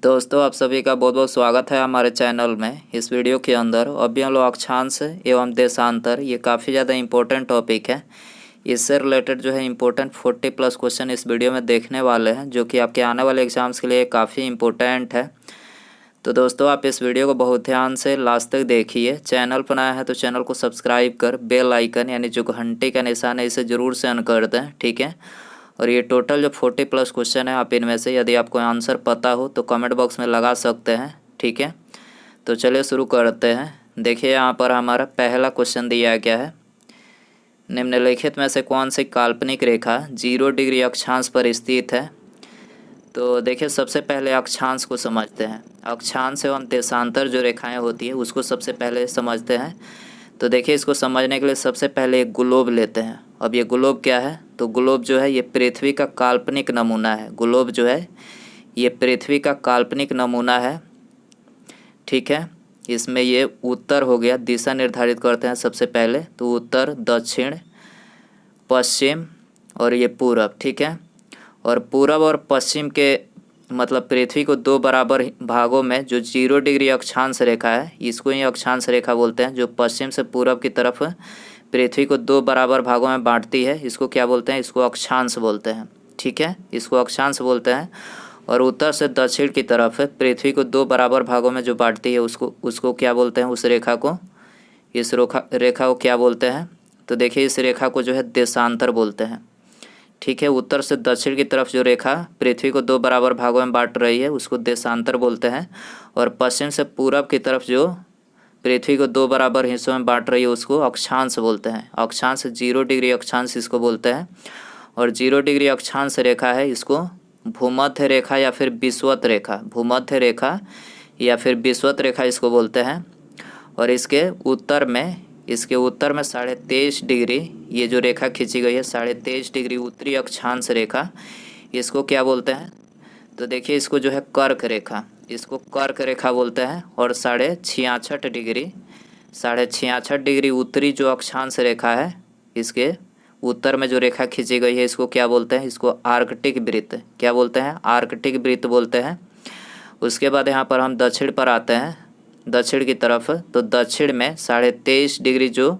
दोस्तों, आप सभी का बहुत बहुत स्वागत है हमारे चैनल में। इस वीडियो के अंदर अवयव अक्षांश एवं देशांतर ये काफ़ी ज़्यादा इम्पोर्टेंट टॉपिक है। इससे रिलेटेड जो है इम्पोर्टेंट 40+ क्वेश्चन इस वीडियो में देखने वाले हैं, जो कि आपके आने वाले एग्जाम्स के लिए काफ़ी इम्पोर्टेंट है। तो दोस्तों, आप इस वीडियो को बहुत ध्यान से लास्ट तक देखिए। चैनल पर नया है तो चैनल को सब्सक्राइब कर बेल आइकन यानी जो घंटे का निशान है इसे ज़रूर से ऑन कर दें, ठीक है। और ये टोटल जो 40+ क्वेश्चन है, आप इनमें से यदि आपको आंसर पता हो तो कमेंट बॉक्स में लगा सकते हैं, ठीक है। तो चलिए शुरू करते हैं। देखिए यहाँ पर हमारा पहला क्वेश्चन दिया गया है, निम्नलिखित में से कौन सी काल्पनिक रेखा 0 डिग्री अक्षांश पर स्थित है। तो देखिए सबसे पहले अक्षांश को समझते हैं। अक्षांश एवं देशांतर जो रेखाएं होती है उसको सबसे पहले समझते हैं। तो देखिए इसको समझने के लिए सबसे पहले एक ग्लोब लेते हैं। अब ये ग्लोब क्या है, तो ग्लोब जो है ये पृथ्वी का काल्पनिक नमूना है। ग्लोब जो है ये पृथ्वी का काल्पनिक नमूना है, ठीक है। इसमें ये उत्तर हो गया, दिशा निर्धारित करते हैं सबसे पहले, तो उत्तर, दक्षिण, पश्चिम और ये पूरब, ठीक है। और पूरब और पश्चिम के मतलब पृथ्वी को दो बराबर भागों में जो 0 डिग्री अक्षांश रेखा है, इसको ही अक्षांश रेखा बोलते हैं। जो पश्चिम से पूरब की तरफ पृथ्वी को दो बराबर भागों में बांटती है, इसको क्या बोलते हैं, इसको अक्षांश बोलते हैं, ठीक है। इसको अक्षांश बोलते हैं। और उत्तर से दक्षिण की तरफ पृथ्वी को दो बराबर भागों में जो बांटती है उसको क्या बोलते हैं, उस रेखा को, इस रेखा को क्या बोलते हैं। तो देखिए इस रेखा को जो है देशांतर बोलते हैं, ठीक है। उत्तर से दक्षिण की तरफ जो रेखा पृथ्वी को दो बराबर भागों में बांट रही है उसको देशांतर बोलते हैं। और पश्चिम से पूरब की तरफ जो पृथ्वी को दो बराबर हिस्सों में बांट रही है उसको अक्षांश बोलते हैं। अक्षांश 0 डिग्री अक्षांश इसको बोलते हैं। और 0 डिग्री अक्षांश रेखा है, इसको भूमध्य रेखा या फिर विषुवत रेखा, भूमध्य रेखा या फिर विषुवत रेखा इसको बोलते हैं। और इसके उत्तर में 23.5 डिग्री ये जो रेखा खींची गई है, 23.5 डिग्री उत्तरी अक्षांश रेखा, इसको क्या बोलते हैं, तो देखिए इसको जो है कर्क रेखा, इसको कर्क रेखा बोलते हैं। और 66.5 डिग्री उत्तरी जो अक्षांश रेखा है, इसके उत्तर में जो रेखा खींची गई है इसको क्या बोलते हैं, इसको आर्कटिक वृत्त, क्या बोलते हैं, आर्कटिक वृत्त बोलते हैं। उसके बाद यहाँ पर हम दक्षिण पर आते हैं, दक्षिण की तरफ। तो दक्षिण में 23.5 डिग्री जो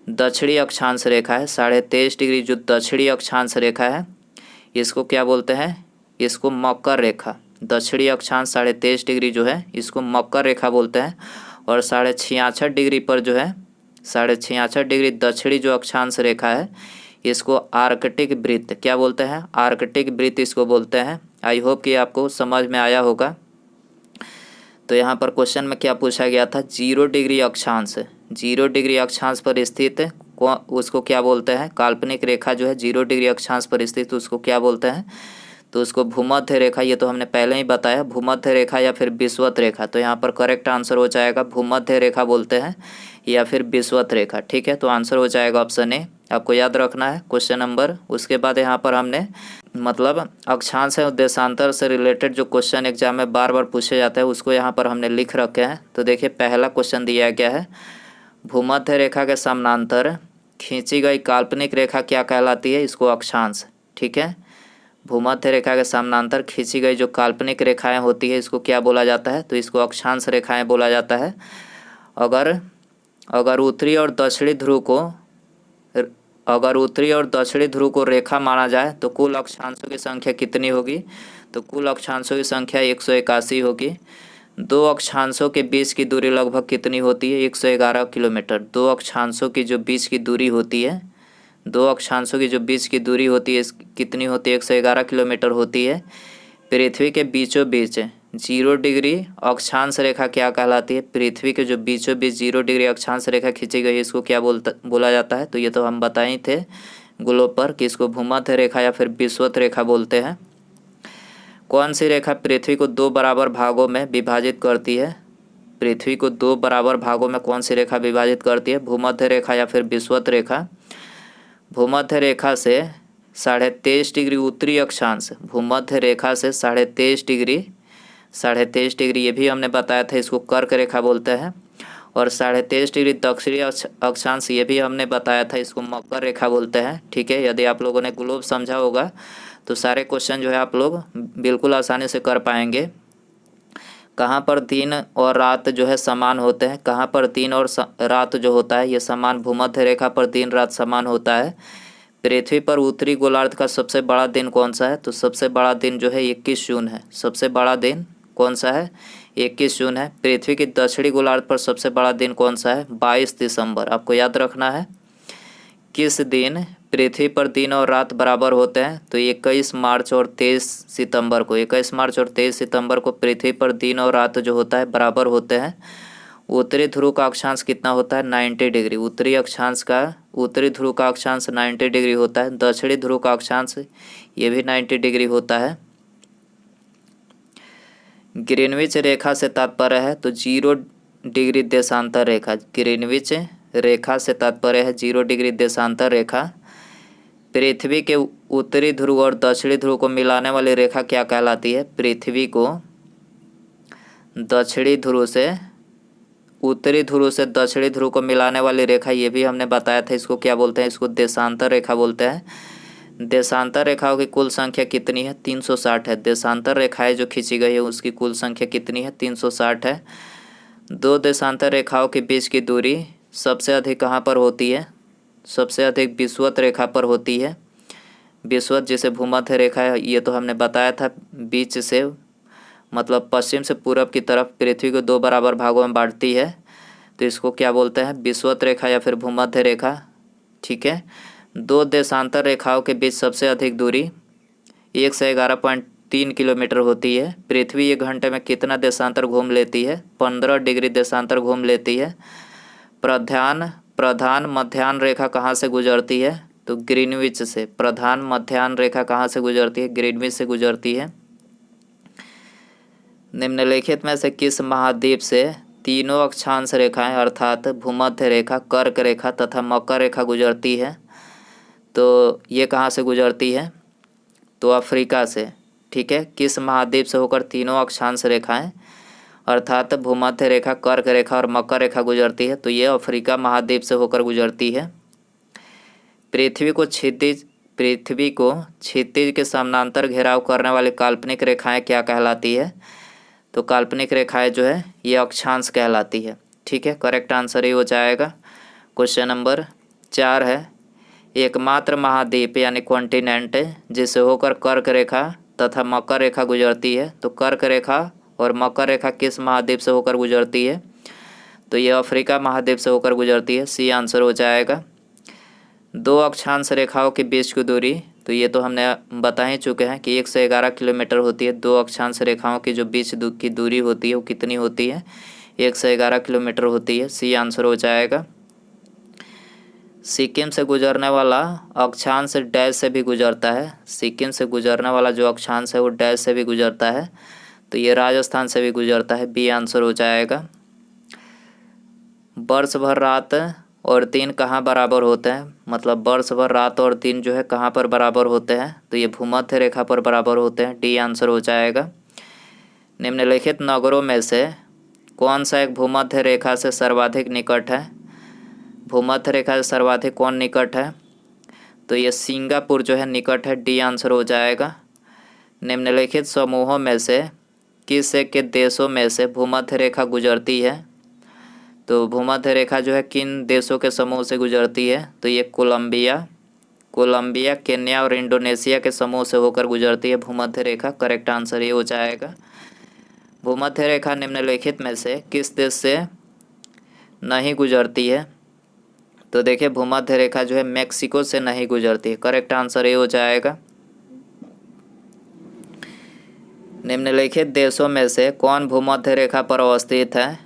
दक्षिणी अक्षांश रेखा है, 23.5 डिग्री जो दक्षिणी अक्षांश रेखा है, इसको क्या बोलते हैं, इसको मकर रेखा। दक्षिणी अक्षांश 23.5 डिग्री जो है इसको मकर रेखा बोलते हैं। और 66.5 डिग्री पर जो है 66.5 डिग्री दक्षिणी जो अक्षांश रेखा है इसको आर्कटिक वृत्त क्या बोलते हैं, आर्कटिक वृत्त इसको बोलते हैं। आई होप कि आपको समझ में आया होगा। तो यहाँ पर क्वेश्चन में क्या पूछा गया था, 0 डिग्री अक्षांश, 0 डिग्री अक्षांश पर स्थित उसको क्या बोलते हैं, काल्पनिक रेखा जो है 0 डिग्री अक्षांश पर स्थित उसको क्या बोलते हैं, तो उसको भूमध्य रेखा, ये तो हमने पहले ही बताया, भूमध्य रेखा या फिर विषुवत रेखा। तो यहाँ पर करेक्ट आंसर हो जाएगा भूमध्य रेखा बोलते हैं या फिर विषुवत रेखा, ठीक है। तो आंसर हो जाएगा ऑप्शन ए, आपको याद रखना है क्वेश्चन नंबर। उसके बाद यहाँ पर हमने मतलब अक्षांश और देशांतर से रिलेटेड जो क्वेश्चन एग्जाम में बार बार पूछे जाते हैं उसको यहाँ पर हमने लिख रखे हैं। तो देखिए पहला क्वेश्चन दिया गया है, भूमध्य रेखा के समानांतर खींची गई काल्पनिक रेखा क्या कहलाती है, इसको अक्षांश, ठीक है। भूमध्य रेखा के समानांतर खींची गई जो काल्पनिक रेखाएं होती है इसको क्या बोला जाता है, तो इसको अक्षांश रेखाएं बोला जाता है। अगर उत्तरी और दक्षिणी ध्रुव को रेखा माना जाए तो कुल अक्षांशों की संख्या कितनी होगी, तो कुल अक्षांशों की संख्या 181 होगी। दो अक्षांशों के बीच की दूरी लगभग कितनी होती है, 111 किलोमीटर। दो अक्षांशों की जो बीच की दूरी होती है, दो अक्षांशों की जो बीच की दूरी होती है कितनी होती है, 111 किलोमीटर होती है। पृथ्वी के बीचों बीच 0 डिग्री अक्षांश रेखा क्या कहलाती है, पृथ्वी के जो बीचों बीच 0 डिग्री अक्षांश रेखा खींची गई है इसको क्या बोला जाता है, तो ये तो हम बताए ही थे ग्लोब पर कि इसको भूमध्य रेखा या फिर विषुवत रेखा बोलते हैं। कौन सी रेखा पृथ्वी को दो बराबर भागों में विभाजित करती है, पृथ्वी को दो बराबर भागों में कौन सी रेखा विभाजित करती है, भूमध्य रेखा या फिर विषुवत रेखा। भूमध्य रेखा से 23.5 डिग्री उत्तरी अक्षांश, भूमध्य रेखा से 23.5 डिग्री ये भी हमने बताया था, इसको कर्क रेखा बोलते हैं। और 23.5 डिग्री दक्षिणी अक्षांश ये भी हमने बताया था, इसको मकर रेखा बोलते हैं, ठीक है। यदि आप लोगों ने ग्लोब समझा होगा तो सारे क्वेश्चन जो है आप लोग बिल्कुल आसानी से कर पाएंगे। कहाँ पर दिन और रात जो है समान होते हैं, कहाँ पर दिन और रात जो होता है ये समान भूमध्य रेखा पर दिन रात समान होता है। पृथ्वी पर उत्तरी गोलार्ध का सबसे बड़ा दिन कौन सा है? तो सबसे बड़ा दिन जो है 21 जून है। सबसे बड़ा दिन कौन सा है? 21 जून है। पृथ्वी की दक्षिणी गोलार्ध पर सबसे बड़ा दिन कौन सा है? 22 दिसंबर। आपको याद रखना है किस दिन पृथ्वी पर दिन और रात बराबर होते हैं? तो 21 मार्च और 23 सितंबर को 21 मार्च और 23 सितंबर को पृथ्वी पर दिन और रात जो होता है बराबर होते हैं। उत्तरी ध्रुव का अक्षांश कितना होता है? 90 डिग्री। उत्तरी ध्रुव का अक्षांश 90 डिग्री होता है। दक्षिणी ध्रुव का अक्षांश ये भी 90 डिग्री होता है। ग्रीनविच रेखा से तात्पर्य है तो 0 डिग्री देशांतर रेखा। ग्रीनविच रेखा से तात्पर्य है 0 डिग्री देशांतर रेखा। पृथ्वी के उत्तरी ध्रुव और दक्षिणी ध्रुव को मिलाने वाली रेखा क्या कहलाती है? पृथ्वी को दक्षिणी ध्रुव से उत्तरी ध्रुव से दक्षिणी ध्रुव को मिलाने वाली रेखा, ये भी हमने बताया था, इसको क्या बोलते हैं? इसको देशांतर रेखा बोलते हैं। देशांतर रेखाओं की कुल संख्या कितनी है? 360 है। देशांतर रेखाएं जो खींची गई है उसकी कुल संख्या कितनी है? 360 है। दो देशांतर रेखाओं के बीच की दूरी सबसे अधिक कहाँ पर होती है? सबसे अधिक विषुवत रेखा पर होती है। विषुवत जिसे भूमध्य रेखा है, ये तो हमने बताया था, बीच से मतलब पश्चिम से पूरब की तरफ पृथ्वी को 2 बराबर भागों में बांटती है, तो इसको क्या बोलते हैं? विषुवत रेखा या फिर भूमध्य रेखा। ठीक है। दो देशांतर रेखाओं के बीच सबसे अधिक दूरी 111.3 किलोमीटर होती है। पृथ्वी 1 घंटे में कितना देशांतर घूम लेती है? 15 डिग्री देशांतर घूम लेती है। प्रधान मध्याह्न रेखा कहाँ से गुजरती है? तो ग्रीनविच से। प्रधान मध्याह्न रेखा कहाँ से गुजरती है? ग्रीनविच से गुजरती है। निम्नलिखित में से किस महाद्वीप से तीनों अक्षांश रेखाएं अर्थात भूमध्य रेखा, कर्क रेखा तथा मकर रेखा गुजरती है? तो ये कहाँ से गुजरती है? तो अफ्रीका से। ठीक है। किस महाद्वीप से होकर तीनों अक्षांश रेखाएं अर्थात भूमध्य रेखा, कर्क रेखा और मकर रेखा गुजरती है? तो ये अफ्रीका महाद्वीप से होकर गुजरती है। पृथ्वी को क्षितिज के समानांतर घेराव करने वाली काल्पनिक रेखाएं क्या कहलाती है? तो काल्पनिक रेखाएं जो है ये अक्षांश कहलाती है। ठीक है। करेक्ट आंसर ये हो जाएगा। क्वेश्चन नंबर 4 है, एकमात्र महाद्वीप यानी कॉन्टिनेंट जिसे होकर कर्क रेखा तथा मकर रेखा गुजरती है? तो कर्क रेखा और मकर रेखा किस महाद्वीप से होकर गुजरती है? तो ये अफ्रीका महाद्वीप से होकर गुजरती है। सी आंसर हो जाएगा। दो अक्षांश रेखाओं के बीच की दूरी, तो ये तो हमने बता ही चुके हैं कि 111 किलोमीटर होती है। दो अक्षांश रेखाओं की जो बीच की दूरी होती है वो कितनी होती है? 111 किलोमीटर होती है। सी आंसर हो जाएगा। सिक्किम से गुजरने वाला अक्षांश डैश से भी गुजरता है। सिक्किम से गुजरने वाला जो अक्षांश है वो डैश से भी गुजरता है, तो ये राजस्थान से भी गुजरता है। बी आंसर हो जाएगा। वर्ष भर रात और दिन कहाँ बराबर होते हैं? मतलब वर्ष भर रात और दिन जो है कहाँ पर बराबर होते हैं? तो ये भूमध्य रेखा पर बराबर होते हैं। डी आंसर हो जाएगा। निम्नलिखित नगरों में से कौन सा एक भूमध्य रेखा से सर्वाधिक निकट है? भूमध्य रेखा से सर्वाधिक कौन निकट है? तो ये सिंगापुर जो है निकट है। डी आंसर हो जाएगा। निम्नलिखित समूहों में से किस एक के देशों में से भूमध्य रेखा गुजरती है? तो भूमध्य रेखा जो है किन देशों के समूह से गुजरती है? तो ये कोलंबिया, केन्या और इंडोनेशिया के समूह से होकर गुजरती है भूमध्य रेखा। करेक्ट आंसर ये हो जाएगा। भूमध्य रेखा निम्नलिखित में से किस देश से नहीं गुजरती है? तो देखिए भूमध्य रेखा जो है मेक्सिको से नहीं गुजरती है। करेक्ट आंसर ये हो जाएगा। निम्नलिखित देशों में से कौन भूमध्य रेखा पर अवस्थित है?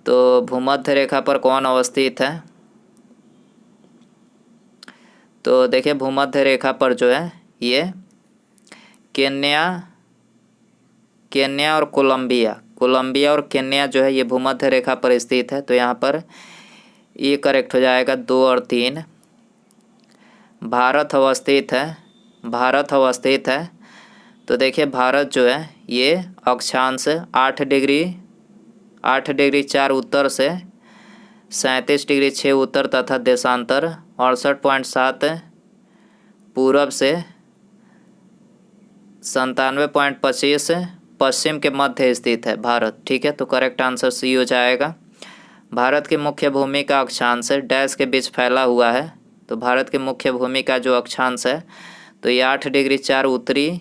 तो भूमध्य रेखा पर कौन अवस्थित है? तो देखिए भूमध्य रेखा पर जो है ये केन्या और कोलंबिया और केन्या जो है ये भूमध्य रेखा पर स्थित है। तो यहाँ पर ये करेक्ट हो जाएगा 2 और 3। भारत अवस्थित है। तो देखिए भारत जो है ये अक्षांश 8 डिग्री 4 उत्तर से 37 डिग्री 6 उत्तर तथा देशांतर 68.7 पूरब से 97.25 पश्चिम के मध्य स्थित है भारत। ठीक है, तो करेक्ट आंसर सी हो जाएगा। भारत की मुख्य भूमि का अक्षांश डैश के बीच फैला हुआ है। तो भारत की मुख्य भूमि का जो अक्षांश है तो ये 8 डिग्री 4 उत्तरी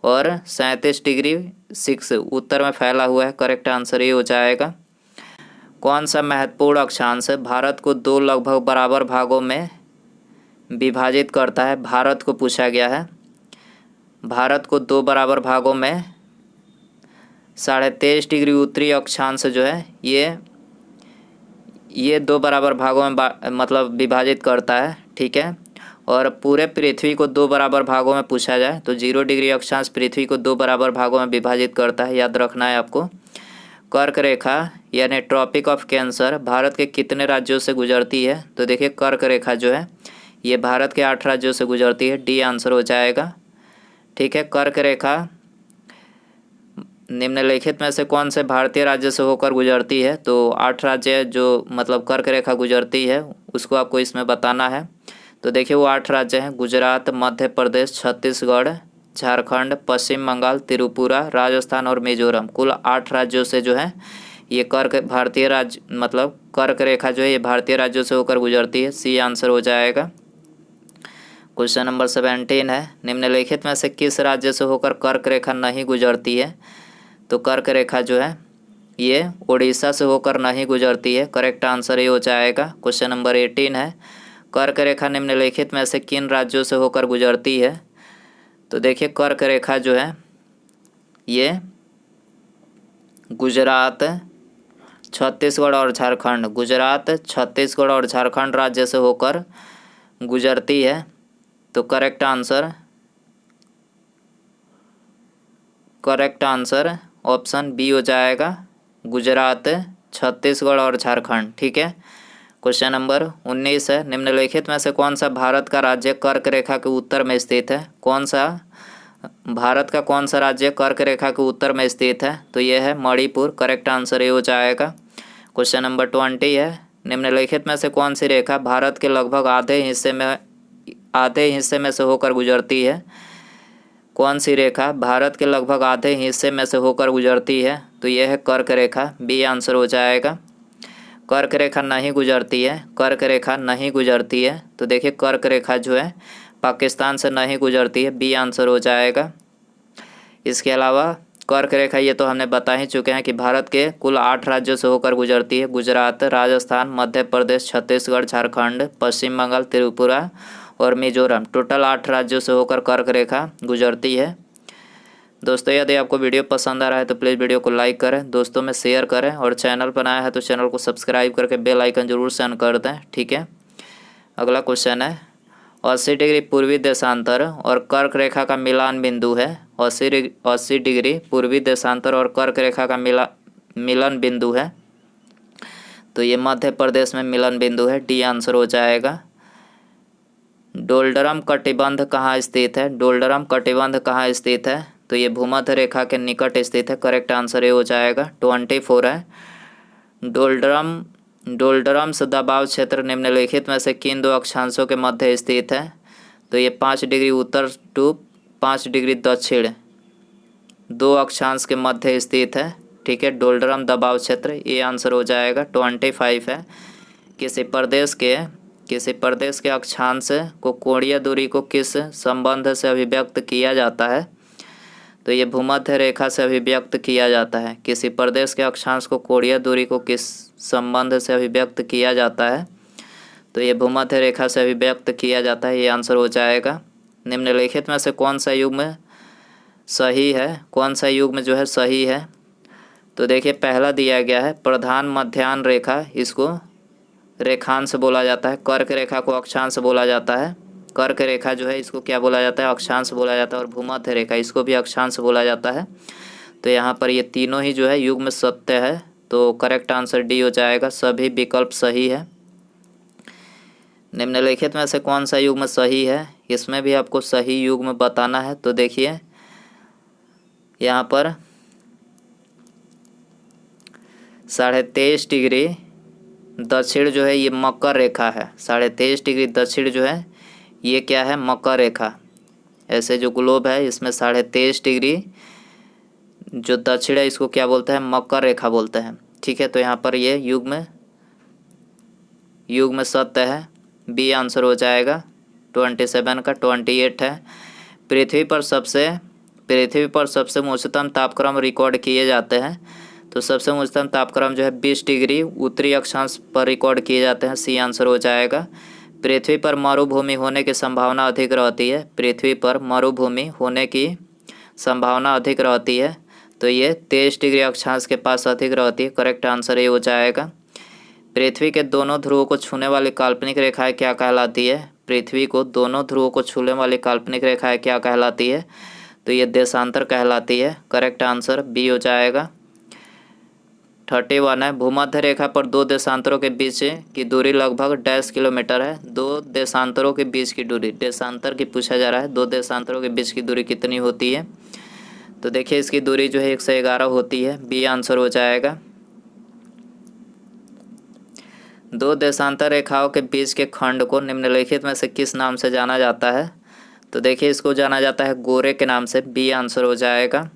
और 37 डिग्री 6 उत्तर में फैला हुआ है। करेक्ट आंसर ये हो जाएगा। कौन सा महत्वपूर्ण अक्षांश भारत को दो लगभग बराबर भागों में विभाजित करता है? भारत को पूछा गया है। भारत को दो बराबर भागों में 23.5 डिग्री उत्तरी अक्षांश जो है ये दो बराबर भागों में मतलब विभाजित करता है। ठीक है, और पूरे पृथ्वी को दो बराबर भागों में पूछा जाए तो 0 डिग्री अक्षांश पृथ्वी को दो बराबर भागों में विभाजित करता है। याद रखना है आपको। कर्क रेखा यानी ट्रॉपिक ऑफ कैंसर भारत के कितने राज्यों से गुजरती है? तो देखिए कर्क रेखा जो है ये भारत के 8 राज्यों से गुजरती है। डी आंसर हो जाएगा। ठीक है, कर्क रेखा निम्नलिखित में से कौन से भारतीय राज्य से होकर गुजरती है? तो 8 राज्य जो मतलब कर्क रेखा गुजरती है उसको आपको इसमें बताना है। तो देखिए वो 8 राज्य हैं: गुजरात, मध्य प्रदेश, छत्तीसगढ़, झारखंड, पश्चिम बंगाल, त्रिपुरा, राजस्थान और मिजोरम। कुल 8 राज्यों से जो है ये कर्क भारतीय राज्य मतलब कर्क रेखा जो है ये भारतीय राज्यों से होकर गुजरती है। सी आंसर हो जाएगा। क्वेश्चन नंबर 17 है, निम्नलिखित में से किस राज्य से होकर कर्क रेखा नहीं गुजरती है? तो कर्क रेखा जो है ये उड़ीसा से होकर नहीं गुजरती है। करेक्ट आंसर ये हो जाएगा। क्वेश्चन नंबर 18 है, कर्क रेखा निम्नलिखित में से किन राज्यों से होकर गुजरती है? तो देखिए कर्क रेखा जो है ये गुजरात, छत्तीसगढ़ और झारखंड, गुजरात, छत्तीसगढ़ और झारखंड राज्य से होकर गुजरती है। तो करेक्ट आंसर ऑप्शन बी हो जाएगा, गुजरात, छत्तीसगढ़ और झारखंड। ठीक है, क्वेश्चन नंबर 19 है, निम्नलिखित में से कौन सा भारत का राज्य कर्क रेखा के उत्तर में स्थित है? भारत का कौन सा राज्य कर्क रेखा के उत्तर में स्थित है? तो यह है मणिपुर। करेक्ट आंसर ये हो जाएगा। क्वेश्चन नंबर 20 है, निम्नलिखित में से कौन सी रेखा भारत के लगभग आधे हिस्से में से होकर गुजरती है? कौन सी रेखा भारत के लगभग आधे हिस्से में से होकर गुजरती है? तो यह है कर्क रेखा। बी आंसर हो जाएगा। कर्क रेखा नहीं गुजरती है, कर्क रेखा नहीं गुजरती है। तो देखिए कर्क रेखा जो है पाकिस्तान से नहीं गुजरती है। बी आंसर हो जाएगा। इसके अलावा कर्क रेखा ये तो हमने बता ही चुके हैं कि भारत के कुल 8 राज्यों से होकर गुजरती है: गुजरात, राजस्थान, मध्य प्रदेश, छत्तीसगढ़, झारखंड, पश्चिम बंगाल, त्रिपुरा और मिजोरम। टोटल 8 राज्यों से होकर कर्क रेखा गुजरती है। दोस्तों यदि आपको वीडियो पसंद आ रहा है तो प्लीज़ वीडियो को लाइक करें, दोस्तों में शेयर करें और चैनल पर आया है तो चैनल को सब्सक्राइब करके बेल आइकन जरूर से ऑन कर दें। ठीक है, अगला क्वेश्चन है, 80 डिग्री पूर्वी देशांतर और कर्क रेखा का मिलान बिंदु है। 80 डिग्री पूर्वी देशांतर और कर्क रेखा का मिलन बिंदु है। तो ये मध्य प्रदेश में मिलन बिंदु है। डी आंसर हो जाएगा। डोलडरम कटिबंध कहाँ स्थित है? डोलडरम कटिबंध कहाँ स्थित है? तो ये भूमध्य रेखा के निकट स्थित है। करेक्ट आंसर ये हो जाएगा। 24 है, डोलडरम्स दबाव क्षेत्र निम्नलिखित में से किन दो अक्षांशों के मध्य स्थित है? तो ये 5 डिग्री उत्तर टू 5 डिग्री दक्षिण दो अक्षांश के मध्य स्थित है। ठीक है, डोलडरम दबाव क्षेत्र ये आंसर हो जाएगा। 25 है, किसी प्रदेश के अक्षांश को कोणीय दूरी को किस संबंध से अभिव्यक्त किया जाता है? तो ये भूमध्य रेखा से अभिव्यक्त किया जाता है। किसी प्रदेश के अक्षांश को कोणीय दूरी को किस संबंध से अभिव्यक्त किया जाता है? तो ये भूमध्य रेखा से अभिव्यक्त किया जाता है। ये आंसर हो जाएगा। निम्नलिखित में से कौन सा युग्म सही है? कौन सा युग्म जो है सही है? तो देखिए पहला दिया गया है प्रधान मध्याह्न रेखा, इसको रेखांश बोला जाता है। कर्क रेखा को अक्षांश बोला जाता है। कर्क रेखा जो है इसको क्या बोला जाता है? अक्षांश बोला जाता है। और भूमध्य रेखा इसको भी अक्षांश बोला जाता है। तो यहाँ पर ये तीनों ही जो है युग्म सत्य है। तो करेक्ट आंसर डी हो जाएगा। सभी विकल्प सही है। निम्नलिखित में से कौन सा युग्म सही है? इसमें भी आपको सही युग्म बताना है। तो देखिए यहाँ पर 23.5 डिग्री दक्षिण जो है ये मकर रेखा है। 23.5 डिग्री दक्षिण जो है ये क्या है? मकर रेखा। ऐसे जो ग्लोब है इसमें 23.5 डिग्री जो दक्षिण है इसको क्या बोलते हैं, मकर रेखा बोलते हैं। ठीक है, तो यहाँ पर ये युग्म सत्य है, बी आंसर हो जाएगा। 27 का 28 है। पृथ्वी पर सबसे उच्चतम तापक्रम रिकॉर्ड किए जाते हैं। तो सबसे उच्चतम तापक्रम जो है 20 डिग्री उत्तरी अक्षांश पर रिकॉर्ड किए जाते हैं, सी आंसर हो जाएगा। पृथ्वी पर मरुभूमि होने की संभावना अधिक रहती है, पृथ्वी पर मरुभूमि होने की संभावना अधिक रहती है, तो ये 23 डिग्री अक्षांश के पास अधिक रहती है, करेक्ट आंसर ये हो जाएगा। पृथ्वी के दोनों ध्रुवों को छूने वाली काल्पनिक रेखाएं क्या कहलाती है, पृथ्वी को दोनों ध्रुवों को छूने वाली काल्पनिक रेखाएं क्या कहलाती है, तो ये देशांतर कहलाती है, करेक्ट आंसर बी हो जाएगा। 31 है। भूमध्य रेखा पर दो देशांतरों के बीच की दूरी लगभग डैश किलोमीटर है। दो देशांतरों के बीच की दूरी, देशांतर की पूछा जा रहा है, दो देशांतरों के बीच की दूरी कितनी होती है, तो देखिए इसकी दूरी जो है 111 होती है, बी आंसर हो जाएगा। दो देशांतर रेखाओं के बीच के खंड को निम्नलिखित में से किस नाम से जाना जाता है, तो देखिए इसको जाना जाता है गोरे के नाम से, बी आंसर हो जाएगा।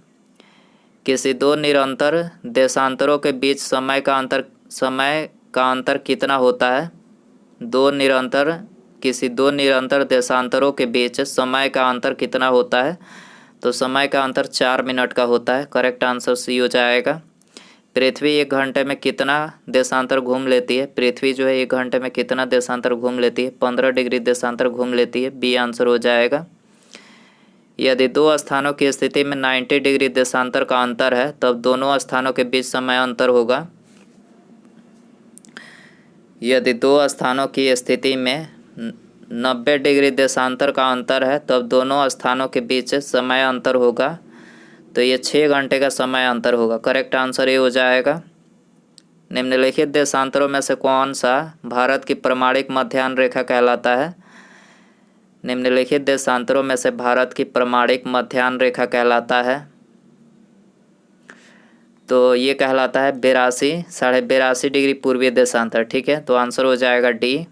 किसी दो निरंतर देशांतरों के बीच समय का अंतर कितना होता है, किसी दो निरंतर देशांतरों के बीच समय का अंतर कितना होता है, तो समय का अंतर 4 मिनट का होता है, करेक्ट आंसर सी हो जाएगा। पृथ्वी 1 घंटे में कितना देशांतर घूम लेती है, पृथ्वी जो है 1 घंटे में कितना देशांतर घूम लेती है, 15 डिग्री देशांतर घूम लेती है, बी आंसर हो जाएगा। यदि दो स्थानों की स्थिति में 90 डिग्री देशांतर का अंतर है, तब दोनों स्थानों के बीच समय अंतर होगा। यदि दो स्थानों की स्थिति में 90 डिग्री देशांतर का अंतर है, तब दोनों स्थानों के बीच समय अंतर होगा, तो ये 6 घंटे का समय अंतर होगा, करेक्ट आंसर ये हो जाएगा। निम्नलिखित देशांतरों में से कौन सा भारत की प्रमाणिक मध्याह्न रेखा कहलाता है, निम्नलिखित देशांतरों में से भारत की प्रमाणिक मध्याह्न रेखा कहलाता है, तो ये कहलाता है 82.5 डिग्री पूर्वीय देशांतर। ठीक है, तो आंसर हो जाएगा डी।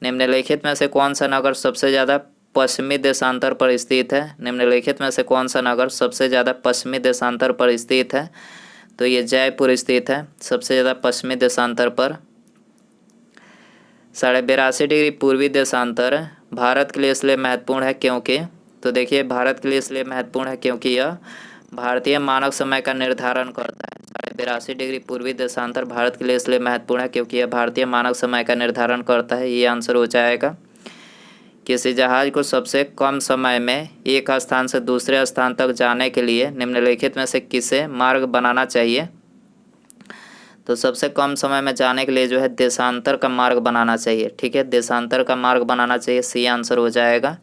निम्नलिखित में से कौन सा नगर सबसे ज़्यादा पश्चिमी देशांतर पर स्थित है, निम्नलिखित में से कौन सा नगर सबसे ज़्यादा पश्चिमी देशांतर पर स्थित है, तो ये जयपुर स्थित है सबसे ज़्यादा पश्चिमी देशांतर पर। 82.5 डिग्री पूर्वी देशांतर भारत के लिए इसलिए महत्वपूर्ण है क्योंकि, तो देखिए भारत के लिए इसलिए महत्वपूर्ण है क्योंकि यह भारतीय मानक समय का निर्धारण करता है। 82.5 डिग्री पूर्वी देशांतर भारत के लिए इसलिए महत्वपूर्ण है क्योंकि यह भारतीय मानक समय का निर्धारण करता है, ये आंसर हो जाएगा। किसी जहाज को सबसे कम समय में एक स्थान से दूसरे स्थान तक जाने के लिए निम्नलिखित में से किसे मार्ग बनाना चाहिए, तो सबसे कम समय में जाने के लिए जो है देशांतर का मार्ग बनाना चाहिए। ठीक है, देशांतर का मार्ग बनाना चाहिए, सी आंसर हो जाएगा।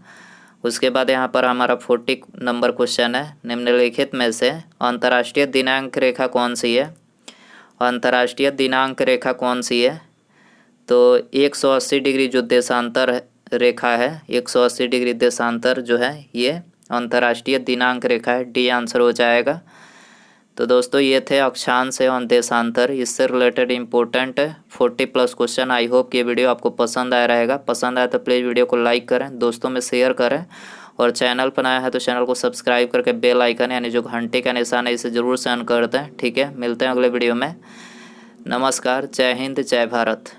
उसके बाद यहाँ पर हमारा 40 नंबर क्वेश्चन है। निम्नलिखित में से अंतर्राष्ट्रीय दिनांक रेखा कौन सी है, अंतर्राष्ट्रीय दिनांक रेखा कौन सी है, तो 180 डिग्री जो देशांतर रेखा है, 180 डिग्री देशांतर जो है ये अंतर्राष्ट्रीय दिनांक रेखा है, डी आंसर हो जाएगा। तो दोस्तों ये थे अक्षांश एवं देशांतर, इससे related important 40+ question. I hope कि ये वीडियो आपको पसंद आया रहेगा। पसंद आया तो प्लीज़ वीडियो को लाइक करें, दोस्तों में शेयर करें, और चैनल पर आया है तो चैनल को सब्सक्राइब करके बेल आइकन यानी जो घंटे का निशान है इसे ज़रूर से ऑन कर दें। ठीक है, मिलते हैं अगले वीडियो में। नमस्कार, जय हिंद, जय भारत।